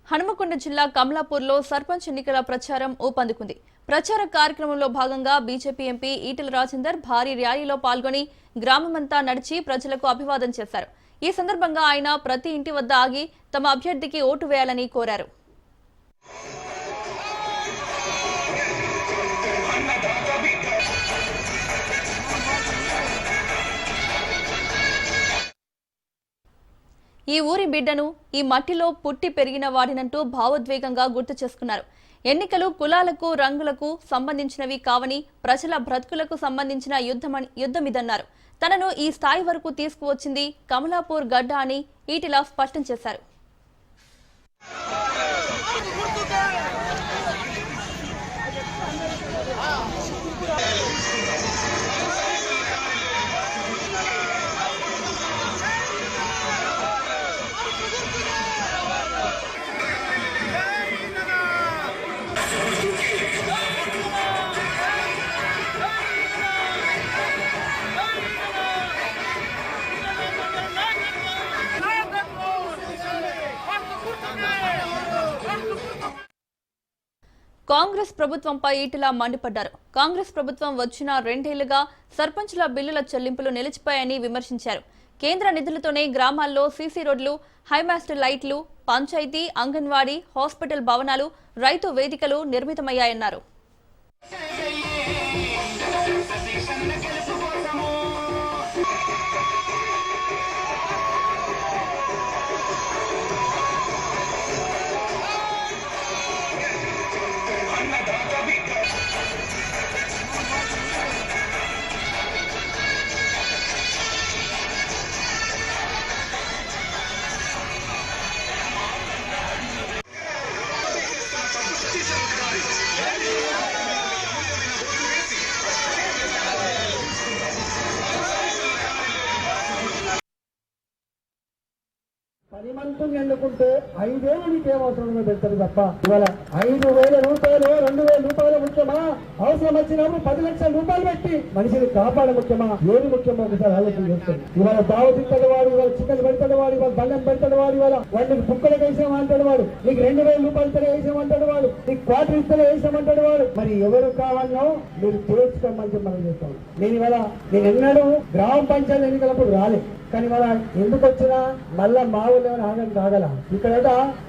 హనుమకొండ జిల్లా కమలాపూర్లో సర్పంచ్ ఎన్నికల ప్రచారం ఊపందుకుంది. ప్రచార కార్యక్రమంలో భాగంగా బీజేపీ ఎంపీ ఈటెల రాజేందర్ భారీ ర్యాలీలో పాల్గొని గ్రామమంతా నడిచి ప్రజలకు అభివాదం చేశారు. ఈ సందర్భంగా ఆయన ప్రతి ఇంటి వద్ద ఆగి తమ అభ్యర్థికి ఓటు వేయాలని కోరారు. ఈ ఊరి బిడ్డను ఈ మట్టిలో పుట్టి పెరిగిన వాడినంటూ భావోద్వేగంగా గుర్తు చేసుకున్నారు. ఎన్నికలు కులాలకు రంగులకు సంబంధించినవి కావని, ప్రజల బ్రతుకులకు సంబంధించిన యుద్ధమిదన్నారు. తనను ఈ స్థాయి వరకు తీసుకువచ్చింది కమలాపూర్ గడ్డ అని ఈటెల స్పష్టం చేశారు. కాంగ్రెస్ ప్రభుత్వంపై ఈటెల మండిపడ్డారు. కాంగ్రెస్ ప్రభుత్వం వచ్చిన 2 ఏళ్లుగా సర్పంచుల బిల్లుల చెల్లింపులు నిలిచిపోయాయని విమర్శించారు. కేంద్ర నిధులతోనే గ్రామాల్లో సీసీ రోడ్లు, హైమాస్ట్ లైట్లు, పంచాయతీ, అంగన్వాడీ, హాస్పిటల్ భవనాలు, రైతు వేదికలు నిర్మితమయ్యాయన్నారు. పరిమంతుని ఎన్నుకుంటే 5,000 నీకేం అవసరం పెడతారు తప్ప ఇవాళ 5,000 రూపాయలు 2,000 రూపాయలు ముఖ్యమా? అవసరం వచ్చినప్పుడు 10 లక్షల రూపాయలు పెట్టి మనిషిని కాపాడ ముఖ్యమా? ఏది ముఖ్యమో ఒకసారి ఆలోచన చేస్తాడు. ఇవాళ దావ తింటాడు వాడు, ఇవాళ చికెన్ పెడతాడు వాడు, ఇవాళ దండం పెడతాడు వాడు, ఇవాళ వాడికి బుక్కలకు వేసామంటాడు వాడు, నీకు 2,000 రూపాయలు ఇతనే వేసామంటాడు వాడు, నీకు క్వార్టర్ ఇతనే వేసామంటాడు వాడు. మరి ఎవరు కావాలనో మీరు తెలుసుకోమని మనం చేస్తాం. నేను ఎన్నడూ గ్రామ పంచాయతీ ఎన్నికలప్పుడు రాలేదు, కానీ మన ఎందుకు వచ్చినా మళ్ళా మా ఊళ్ళో ఆగం కాగల. ఇక్కడ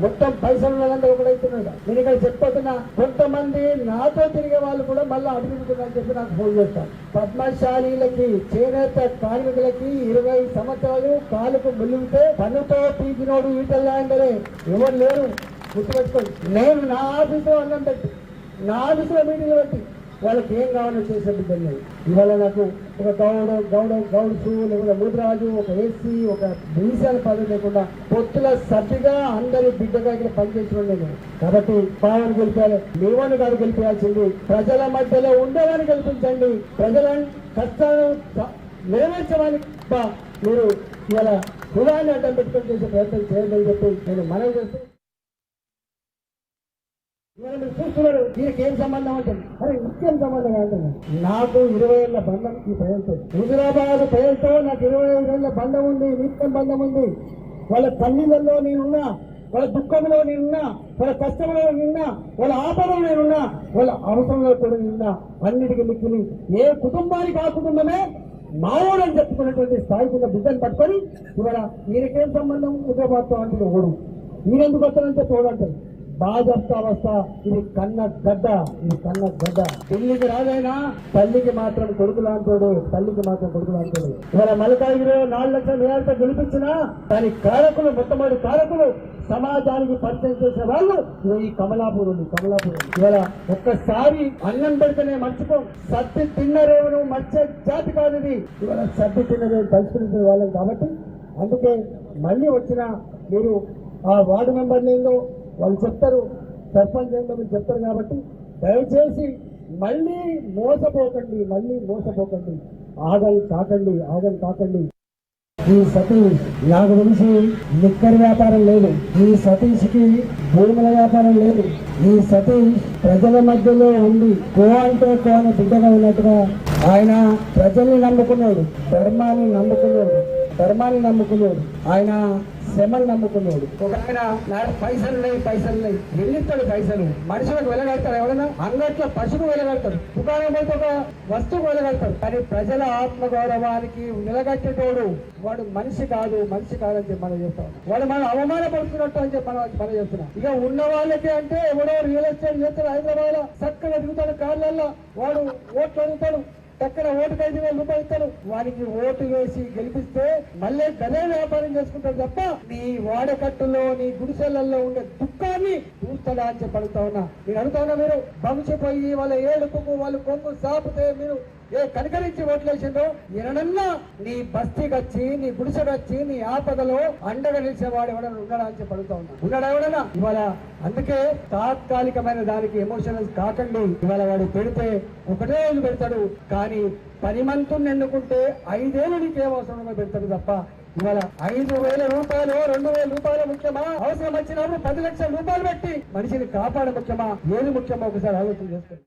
మొత్తం పైసలు వాళ్ళంతా ఒకడైతున్నాడు. నేను ఇక్కడ చెప్పబోతున్నా, కొంతమంది నాతో తిరిగే వాళ్ళు కూడా మళ్ళీ అభివృద్ధి చెప్పి నాకు ఫోన్ చేస్తాను. పద్మశాలీలకి, చేనేత కార్మికులకి 20 సంవత్సరాలు కాలుకు ములిగితే పన్నుతో పీకినోడు ఈటెల రాజేందరే. ఎవరు లేరు, గుర్తుపెట్టుకోండి. నేను నా ఆఫీసులో అన్నం పెట్టి, నా ఆఫీసులో మీటింగ్లు పెట్టి వాళ్ళకి ఏం కావాలో చేసే బిడ్డలు. ఇవాళ నాకు ఒక గౌడ్సు లేకపోతే ముద్రాజు, ఒక ఎస్సీ, ఒక బీసీల పదవి లేకుండా పొత్తుల సభ్యుగా అందరి బిడ్డగా ఇక్కడ పనిచేసిన నేను. కాబట్టి పావని గెలిపాలి, మేమని కాదు గెలిపించాల్సింది. ప్రజల మధ్యలో ఉండేవాని గెలిపించండి, ప్రజల కష్టాలను నెరవేర్చమని మీరు ఇవాళ కులాన్ని అడ్డం పెట్టుకొని చేసే ప్రయత్నం చేయాలని చెప్పి నేను మనవి చేస్తూ, మీరు చూస్తున్నారు దీనికి ఏం సంబంధం ఉంటుంది. అరే నిత్యం సంబంధం అంటున్నాను. నాకు 20 ఏళ్ల బంధం ఈ ప్రజలతో, హుజురాబాద్ ప్రజలతో నాకు 25 ఏళ్ల బంధం ఉంది, నిత్యం బంధం ఉంది. వాళ్ళ కన్నీళ్ళల్లో నేనున్నా, వాళ్ళ దుఃఖంలో నేనున్నా, వాళ్ళ కష్టంలో నేనున్నా, వాళ్ళ ఆపదలో నేనున్నా, వాళ్ళ అవసరంలో కూడా నేనున్నా. అన్నిటికీ మిక్కిలి ఏ కుటుంబానికి ఆ కుటుంబమే మావోడు అని చెప్పుకున్నటువంటి స్థాయికి ఉన్న బిడ్డను పట్టుకొని ఇవాళ ఈయనకేం సంబంధం హుజురాబాద్తో అంటే ఓడు, ఈయనెందుకు వస్తానంటే తోడంటారు. బాజప్తావస్థ. ఇది కన్న గడ్డ, ఇది కన్న గడ్డ. పెళ్లికి రాదైనా తల్లికి మాత్రం కొడుకు లాంటోడు, తల్లికి మాత్రం కొడుకు లాంటోడు. ఇవాళ మల్కాగిరిలో 4 లక్షల మేరతో గెలిపించినా దాని కారకులు, మొట్టమొదటి కారకులు సమాజానికి పరిచయం చేసిన వాళ్ళు ఈ కమలాపూర్ ఉంది. ఇవాళ ఒక్కసారి అన్నం పెడితేనే మర్చిపోం. సద్ది తిన్నరేవును మర్చే జాతి కాదు ఇది. ఇవాళ సద్ది తిన్నరేవు తలుచుకునే వాళ్ళం. కాబట్టి అందుకే మళ్ళీ వచ్చిన మీరు ఆ వార్డు మెంబర్లు ఏందో వాళ్ళు చెప్తారు, సర్పంచ్ ఏందో మీరు చెప్తారు. కాబట్టి దయచేసి మళ్ళీ మోసపోకండి. ఆగం కాకండి. ఈ సతీష్ నాకు తెలిసి లిక్కర్ వ్యాపారం లేదు, ఈ సతీష్కి భూముల వ్యాపారం లేదు. ఈ సతీష్ ప్రజల మధ్యలో ఉండి కో అంటే కో అని బిడ్డగా ఉన్నట్టుగా ఆయన ప్రజల్ని నమ్ముకున్నాడు, ధర్మాన్ని నమ్ముకున్నాడు. ఆయన శ్రమను నమ్ముకున్నాడు. ఒక ఆయన నాకు పైసలు ఎన్నిస్తాడు పైసలు మనుషులకు వెళ్ళగలుగుతారు. ఎవరైనా అంగట్లో పశువు వెళ్ళగలుగుతారు, దుకాణం పోతే ఒక వస్తువు వెళ్ళగలుగుతారు. కానీ ప్రజల ఆత్మగౌరవానికి నిలగట్టేటోడు వాడు మనిషి కాదని చెప్పి మనం చెప్తాం. వాడు మనం అవమానపడుతున్నట్టు అని చెప్పి మనం చెప్తున్నాం. ఇక ఉన్న వాళ్ళకి అంటే ఎవడో రియల్ ఎస్టేట్ చేస్తాడు, హైదరాబాద్ లో చక్కగా దిగుతాడు కార్లల్లో, వాడు ఓట్లు అడుగుతాడు, చక్కగా ఓటుకు 5,000 రూపాయలు ఇస్తాడు. వారికి ఓటు వేసి గెలిపిస్తే మళ్ళీ గదే వ్యాపారం చేసుకుంటాడు తప్ప నీ వాడకట్టులో నీ గుడిసెలలో ఉండే దుఃఖాన్ని చూస్తాడా అని చెప్పి అడుగుతా ఉన్నా. నేను అడుగుతా ఉన్నా, మీరు బంచిపోయి వాళ్ళ ఏడుపుకు వాళ్ళు కొంగు సాపితే మీరు ఏ కనికరించి ఓట్లేసిందో ఎనడన్నా నీ బస్తీకి వచ్చి నీ గుడిసెకి వచ్చి నీ ఆపదలో అండగా నిలిచేవాడు ఎవడన్నా ఉన్నాడా అని చెప్పి అడుగుతా ఉన్నా. ఉన్నాడా ఎవడన్నా? ఇవాళ అందుకే తాత్కాలికమైన దానికి ఎమోషనల్ కాకండి. ఇవాళ వాడు పెడితే ఒకటే రోజు పెడతాడు, కానీ 10 మంతుని ఎన్నుకుంటే 5 ఏళ్ళు నీకేం అవసరంగా పెడతాడు తప్ప ఇవాళ 5,000 రూపాయలు 2,000 రూపాయలు ముఖ్యమా? అవసరం వచ్చినప్పుడు 10 లక్షల రూపాయలు పెట్టి మనిషిని కాపాడ ముఖ్యమా? ఏది ముఖ్యమా? ఒకసారి ఆలోచన చేసుకోండి.